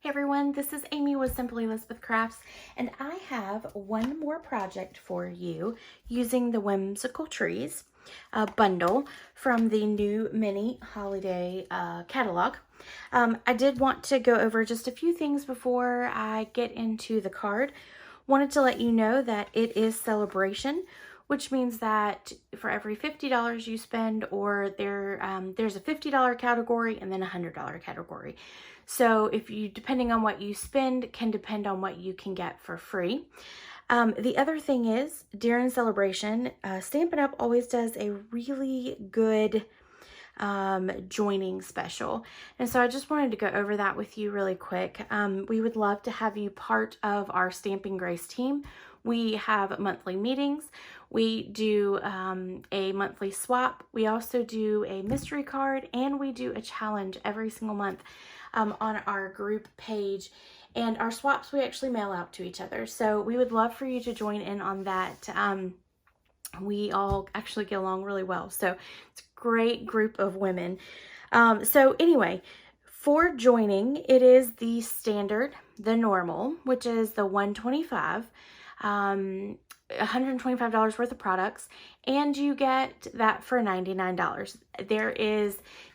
Hey everyone, this is Amy with Simply Elizabeth Crafts, and I have one more project for you using the Whimsical Trees bundle from the new mini holiday catalog. I did want to go over just a few things before I get into the card. Wanted to let you know that it is celebration, which means that for every $50 you spend, or there's a $50 category and then a $100 category. So if you, depending on what you spend, can depend on what you can get for free. The other thing is, during celebration, Stampin' Up! Always does a really good joining special. And so I just wanted to go over that with you really quick. We would love to have you part of our Stampin' Grace team. We have monthly meetings. We do a monthly swap. We also do a mystery card, and we do a challenge every single month on our group page. And our swaps we actually mail out to each other. So we would love for you to join in on that. We all actually get along really well. So it's a great group of women. So anyway, for joining, it is the standard, the normal, which is the $125. $125 worth of products, and you get that for $99.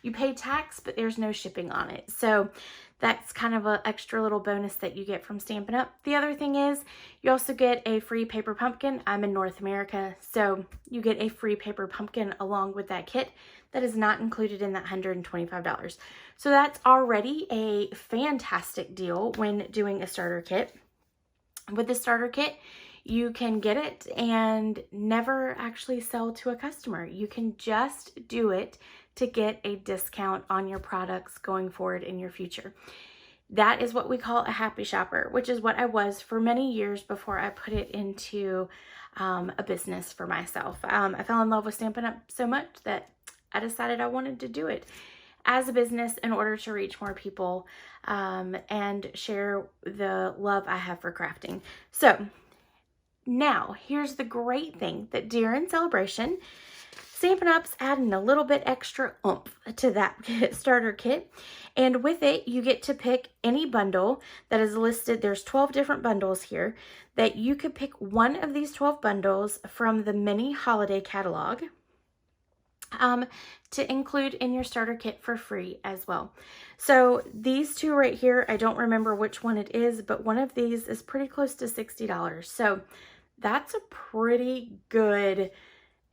You pay tax, but there's no shipping on it. So that's kind of an extra little bonus that you get from Stampin' Up! The other thing is you also get a free paper pumpkin. I'm in North America, so you get a free paper pumpkin along with that kit. That is not included in that $125. So that's already a fantastic deal when doing a starter kit. With the starter kit, you can get it and never actually sell to a customer. You can just do it to get a discount on your products going forward in your future. That is what we call a happy shopper, which is what I was for many years before I put it into a business for myself. I fell in love with Stampin' Up! So much that I decided I wanted to do it as a business in order to reach more people and share the love I have for crafting. So now, here's the great thing, that during celebration, Stampin' Up's adding a little bit extra oomph to that starter kit. And with it, you get to pick any bundle that is listed. There's 12 different bundles here that you could pick one of these 12 bundles from the mini holiday catalog to include in your starter kit for free as well. So these two right here, I don't remember which one it is, but one of these is pretty close to $60. So that's a pretty good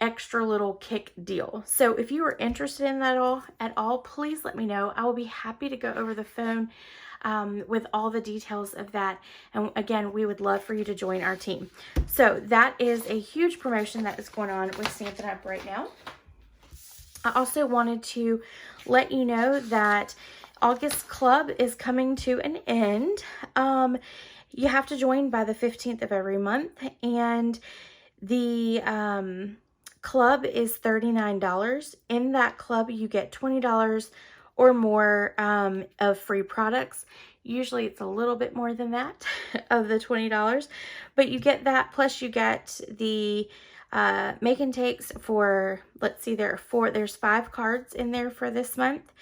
extra little kick deal. So if you are interested in that at all, please let me know. I will be happy to go over the phone with all the details of that. And again, we would love for you to join our team. So that is a huge promotion that is going on with Stampin' Up! Right now. I also wanted to let you know that August Club is coming to an end. You have to join by the 15th of every month, and the club is $39. In that club, you get $20 or more of free products. Usually it's a little bit more than that of the $20, but you get that, plus you get the make and takes for, let's see, there's 5 cards in there for this month.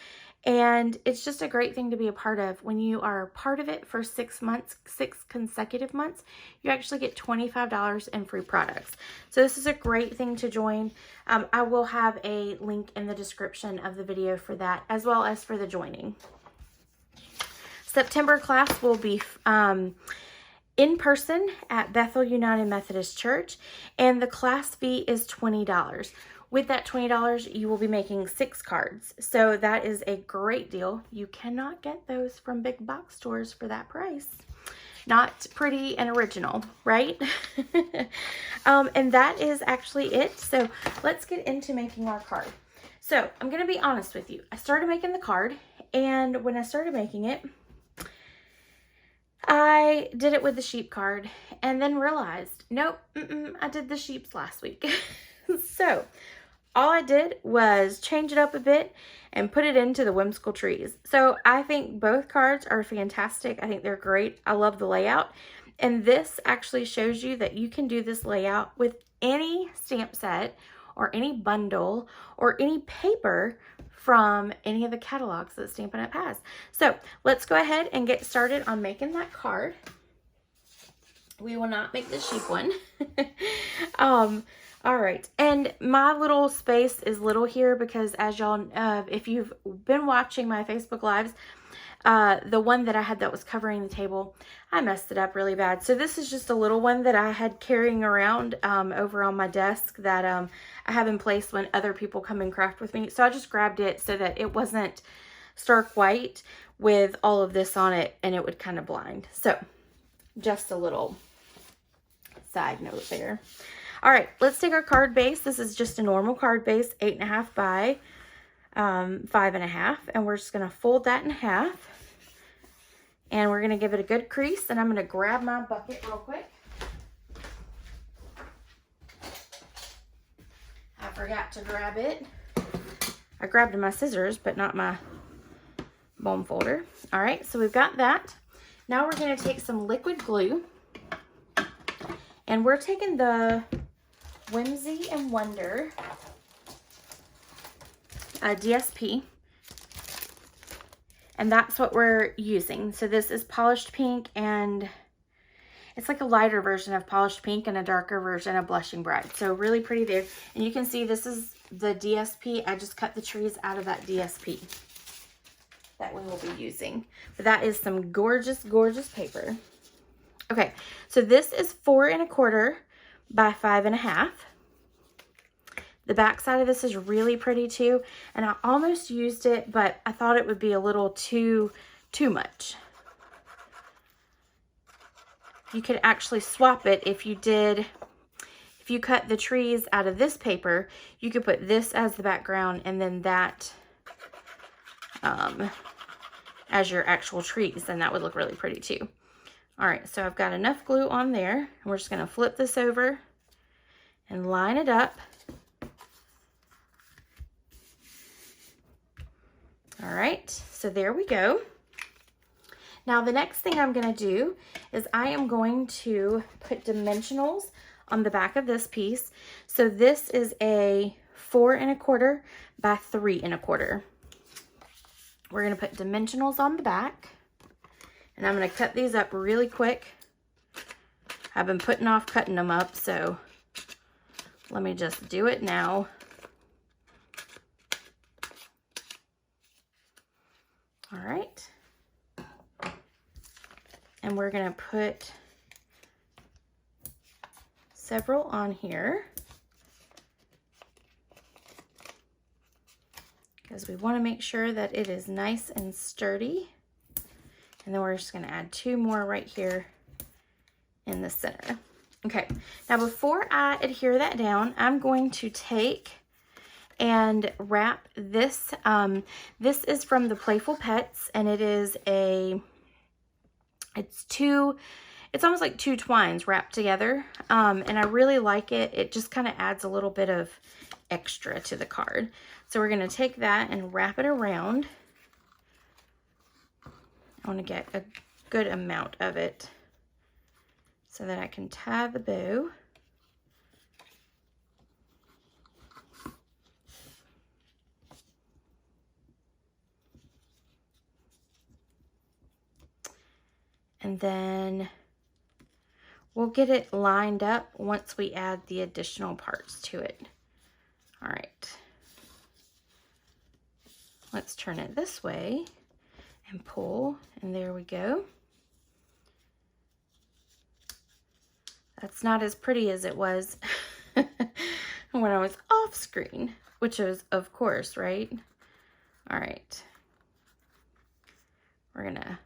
And it's just a great thing to be a part of. When you are part of it for 6 months, 6 consecutive months, you actually get $25 in free products. So this is a great thing to join. I will have a link in the description of the video for that, as well as for the joining. September class will be in person at Bethel United Methodist Church, and the class fee is $20. With that $20, you will be making 6 cards. So that is a great deal. You cannot get those from big box stores for that price. Not pretty and original, right? And that is actually it. So let's get into making our card. So I'm going to be honest with you. I started making the card, and when I started making it, I did it with the sheep card and then realized, nope, I did the sheeps last week. So all I did was change it up a bit and put it into the Whimsical Trees. So I think both cards are fantastic. I think they're great. I love the layout. And this actually shows you that you can do this layout with any stamp set or any bundle or any paper from any of the catalogs that Stampin' Up! Has. So let's go ahead and get started on making that card. We will not make the sheep one. All right, and my little space is little here because, as y'all, if you've been watching my Facebook Lives, the one that I had that was covering the table, I messed it up really bad. So this is just a little one that I had carrying around over on my desk that I have in place when other people come and craft with me. So I just grabbed it so that it wasn't stark white with all of this on it and it would kind of blind. So just a little side note there. All right, let's take our card base. This is just a normal card base, 8.5 by 5.5, and we're just gonna fold that in half, and we're gonna give it a good crease. And I'm gonna grab my bucket real quick. I forgot to grab it. I grabbed my scissors, but not my bone folder. All right, so we've got that. Now we're gonna take some liquid glue, and we're taking the Whimsy and Wonder DSP, and that's what we're using. So this is polished pink, and it's like a lighter version of polished pink and a darker version of blushing bride. So really pretty there. And you can see this is the DSP. I just cut the trees out of that DSP that we will be using. But that is some gorgeous, gorgeous paper. Okay, so this is 4.25 by 5.5. The back side of this is really pretty too, and I almost used it, but I thought it would be a little too much. You could actually swap it if you cut the trees out of this paper, you could put this as the background and then that as your actual trees, and that would look really pretty too. All right, so I've got enough glue on there, and we're just gonna flip this over and line it up. All right, so there we go. Now the next thing I'm gonna do is I am going to put dimensionals on the back of this piece. So this is a 4.25 by 3.25. We're gonna put dimensionals on the back, and I'm gonna cut these up really quick. I've been putting off cutting them up, so let me just do it now. All right, and we're gonna put several on here because we wanna make sure that it is nice and sturdy. And then we're just gonna add 2 more right here in the center. Okay, now before I adhere that down, I'm going to take and wrap this. This is from the Playful Pets, and it is it's almost like 2 twines wrapped together, and I really like it. It just kind of adds a little bit of extra to the card. So we're gonna take that and wrap it around. I want to get a good amount of it so that I can tie the bow. And then we'll get it lined up once we add the additional parts to it. All right. Let's turn it this way and pull, and there we go. That's not as pretty as it was when I was off screen, which is, of course, right? All right. We're gonna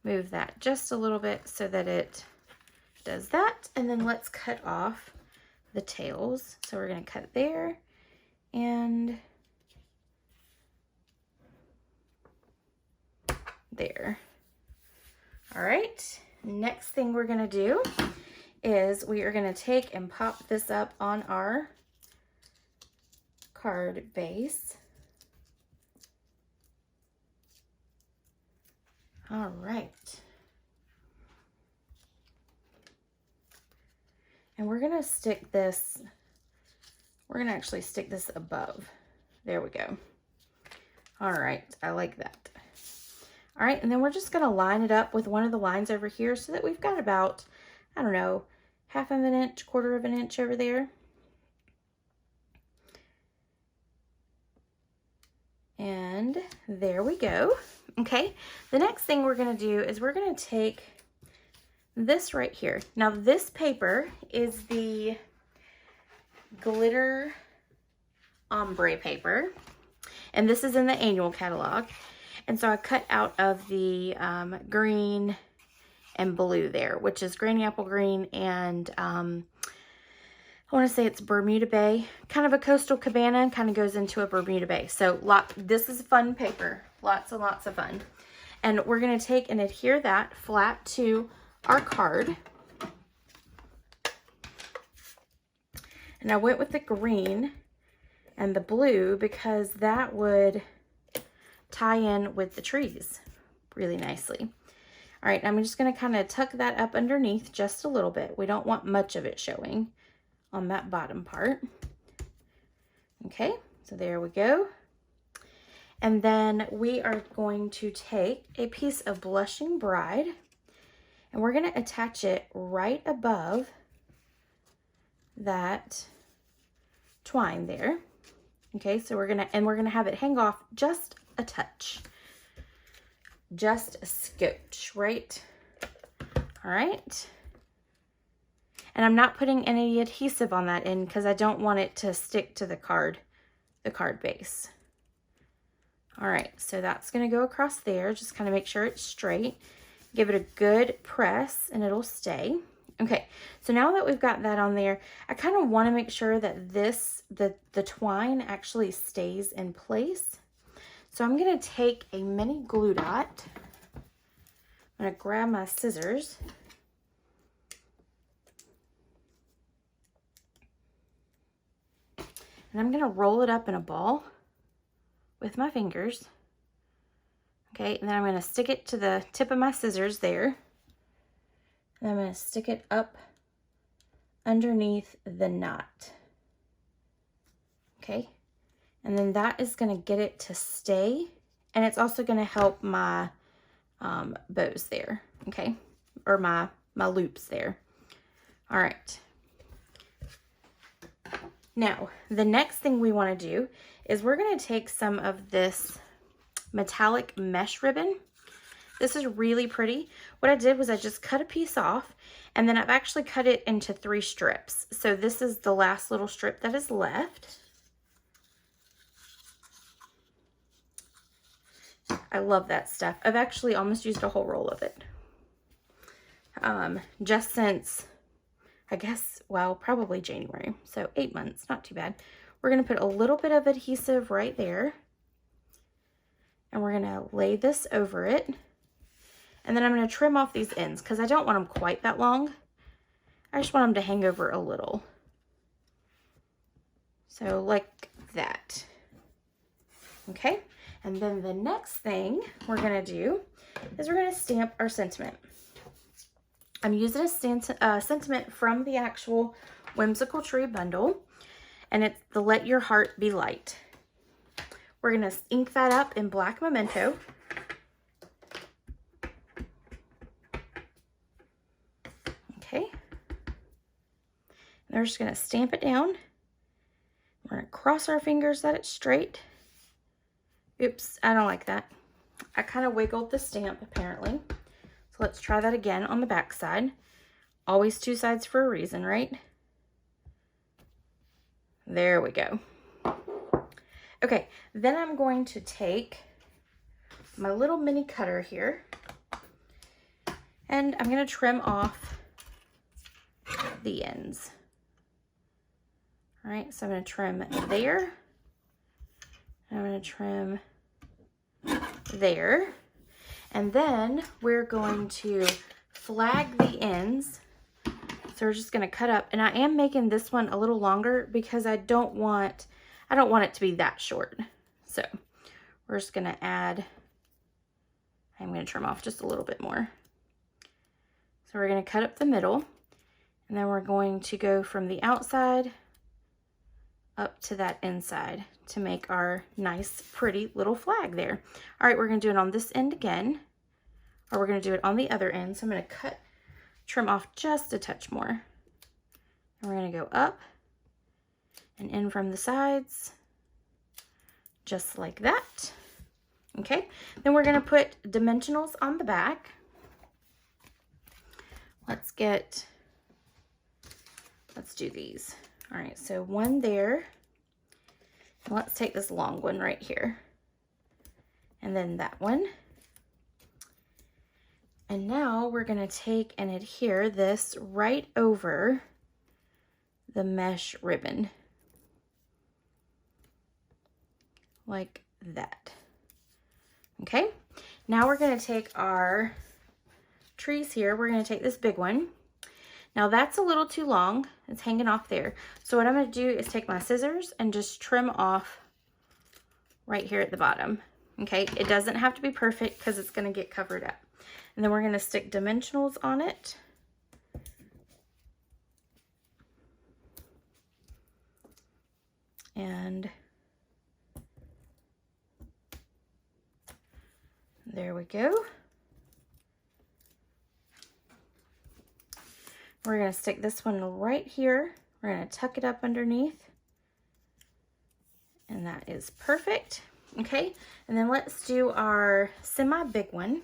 move that just a little bit so that it does that, and then let's cut off the tails. So we're gonna cut there and there. All right, next thing we're gonna do is we are gonna take and pop this up on our card base. All right. And we're gonna stick this, we're gonna actually stick this above. There we go. All right, I like that. All right, and then we're just gonna line it up with one of the lines over here so that we've got about, I don't know, 1/2 of an inch, 1/4 of an inch over there. And there we go. Okay, the next thing we're gonna do is we're gonna take this right here. Now this paper is the glitter ombre paper, and this is in the annual catalog. And so I cut out of the green and blue there, which is Granny Apple Green and I want to say it's Bermuda Bay, kind of a coastal cabana, kind of goes into a Bermuda Bay. So this is fun paper, lots and lots of fun. And we're going to take and adhere that flat to our card. And I went with the green and the blue because that would tie in with the trees really nicely. All right, I'm just going to kind of tuck that up underneath just a little bit. We don't want much of it showing on that bottom part. Okay, so there we go. And then we are going to take a piece of Blushing Bride and we're going to attach it right above that twine there. Okay, so we're gonna have it hang off just a touch, just a scotch, right? All right. And I'm not putting any adhesive on that end because I don't want it to stick to the card base. All right, so that's gonna go across there. Just kind of make sure it's straight. Give it a good press and it'll stay. Okay, so now that we've got that on there, I kind of want to make sure that the twine actually stays in place. So I'm going to take a mini glue dot. I'm going to grab my scissors. And I'm going to roll it up in a ball with my fingers. Okay, and then I'm going to stick it to the tip of my scissors there. And I'm going to stick it up underneath the knot. Okay, and then that is going to get it to stay, and it's also going to help my bows there, okay, or my loops there. All right. Now, the next thing we want to do is we're going to take some of this metallic mesh ribbon. This is really pretty. What I did was I just cut a piece off, and then I've actually cut it into 3 strips. So this is the last little strip that is left. I love that stuff. I've actually almost used a whole roll of it. Just since, I guess, well, probably January. So 8 months, not too bad. We're going to put a little bit of adhesive right there. And we're going to lay this over it. And then I'm going to trim off these ends because I don't want them quite that long. I just want them to hang over a little. So like that. Okay. And then the next thing we're going to do is we're going to stamp our sentiment. I'm using a sentiment from the actual Whimsical Tree bundle. And it's the Let Your Heart Be Light. We're going to ink that up in black memento. Okay. And we're just going to stamp it down. We're going to cross our fingers that it's straight. Oops, I don't like that. I kind of wiggled the stamp apparently. So let's try that again on the back side. Always 2 sides for a reason, right? There we go. Okay, then I'm going to take my little mini cutter here and I'm going to trim off the ends. All right, so I'm going to trim there. I'm going to trim there. And then we're going to flag the ends. So we're just going to cut up. And I am making this one a little longer because I don't want it to be that short. So we're just going to add, I'm going to trim off just a little bit more. So we're going to cut up the middle. And then we're going to go from the outside up to that inside to make our nice, pretty little flag there. All right, we're gonna do it on this end again, or we're gonna do it on the other end. So I'm gonna trim off just a touch more. And we're gonna go up and in from the sides, just like that. Okay, then we're gonna put dimensionals on the back. Let's do these. All right, so one there. Let's take this long one right here. And then that one. And now we're gonna take and adhere this right over the mesh ribbon. Like that. Okay, now we're gonna take our trees here. We're gonna take this big one. Now that's a little too long. It's hanging off there. So what I'm gonna do is take my scissors and just trim off right here at the bottom. Okay, it doesn't have to be perfect because it's gonna get covered up. And then we're gonna stick dimensionals on it. And there we go. We're going to stick this one right here. We're going to tuck it up underneath. And that is perfect. Okay, and then let's do our semi-big one.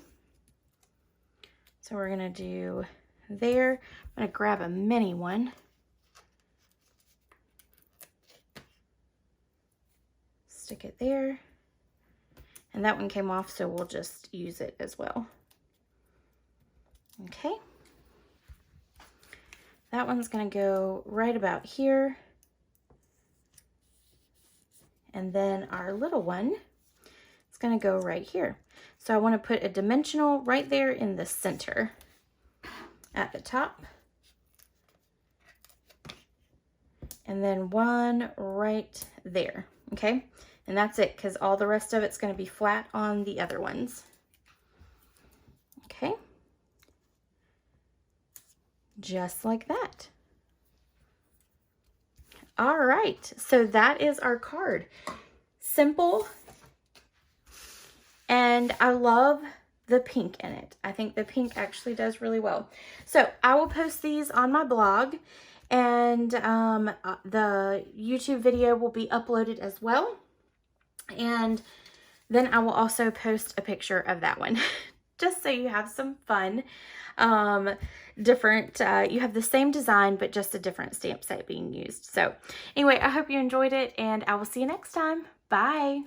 So we're going to do there. I'm going to grab a mini one. Stick it there. And that one came off, so we'll just use it as well. Okay. That one's going to go right about here. And then our little one is going to go right here. So I want to put a dimensional right there in the center at the top. And then one right there, okay? And that's it, because all the rest of it's going to be flat on the other ones. Okay. Just like that. All right, so that is our card. Simple, and I love the pink in it. I think the pink actually does really well. So I will post these on my blog, and the YouTube video will be uploaded as well. And then I will also post a picture of that one, just so you have some fun. You have the same design, but just a different stamp set being used. So anyway, I hope you enjoyed it, and I will see you next time. Bye.